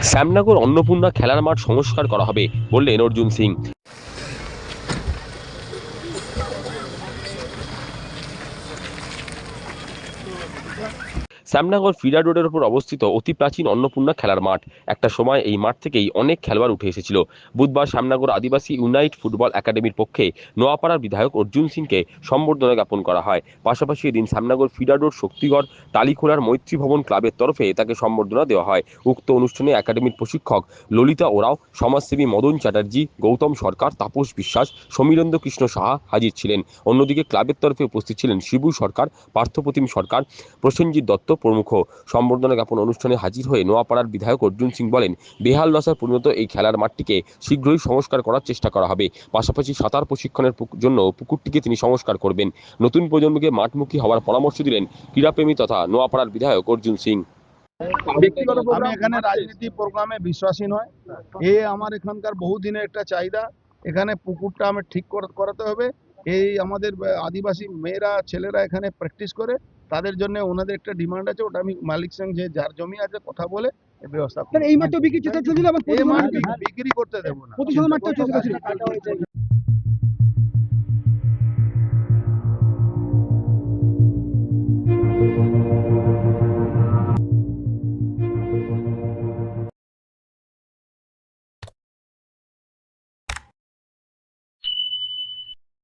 শ্যামনগর অন্নপূর্ণা খেলার মাঠ সংস্কার করা হবে বললেন অর্জুন সিং। শ্যামনগর ফিডার রোডের উপর অবস্থিত অতি প্রাচীন অন্নপূর্ণা খেলার মাঠ। একটা সময় এই মাঠ থেকেই অনেক খেলোয়াড় উঠে এসেছিল। বুধবার শ্যামনগর আদিবাসী ইউনাইট ফুটবল একাডেমির পক্ষে নোয়াপাড়ার বিধায়ক অর্জুন সিংকে সম্বর্ধনা জ্ঞাপন করা হয়। পাশাপাশি এদিন শ্যামনগর ফিডার রোড শক্তিগড় টালিখোলার মৈত্রী ভবন ক্লাবের তরফে তাকে সম্বর্ধনা দেওয়া হয়। উক্ত অনুষ্ঠানে একাডেমির প্রশিক্ষক ললিতা ওরাও, সমাজসেবী মদন চ্যাটার্জি, গৌতম সরকার, তাপস বিশ্বাস, সমীরেন্দ্র কৃষ্ণ সাহা হাজির ছিলেন। অন্যদিকে ক্লাবের তরফে উপস্থিত ছিলেন শিবু সরকার, পার্থপ্রতিম সরকার, প্রসেনজিৎ দত্ত প্রমুখ। সম্বর্ধনা জ্ঞাপন অনুষ্ঠানে হাজির হয়ে নোয়াপাড়ার বিধায়ক অর্জুন সিং বলেন, বেহাল দশায় পরিণত এই খেলার মাঠটিকে শীঘ্রই সংস্কার করার চেষ্টা করা হবে। পাশাপাশি সাঁতার প্রশিক্ষণের জন্য পুকুরটিকে তিনি সংস্কার করবেন। নতুন প্রজন্মকে মাঠমুখী হওয়ার পরামর্শ দিলেন ক্রীড়াপ্রেমী তথা নোয়াপাড়ার বিধায়ক অর্জুন সিং। আমি এখানে রাজনীতি প্রোগ্রামে বিশ্বাসী নয়। আমার এখানকার বহুদিনের একটা চাহিদা। এখানে পুকুরটা আমি ঠিক করাতে হবে। এই আমাদের আদিবাসী মেয়েরা ছেলেরা এখানে প্র্যাকটিস করে, তাদের জন্য ওনাদের একটা ডিমান্ড আছে। ওটা আমি মালিক সঙ্গে যার জমি আছে কথা বলে ব্যবস্থা করব। এই মাত্র বিক্রি চলছিল, এই মাঠ বিক্রি করতে দেবো না। প্রতিশোধ মাত্র চলছিল।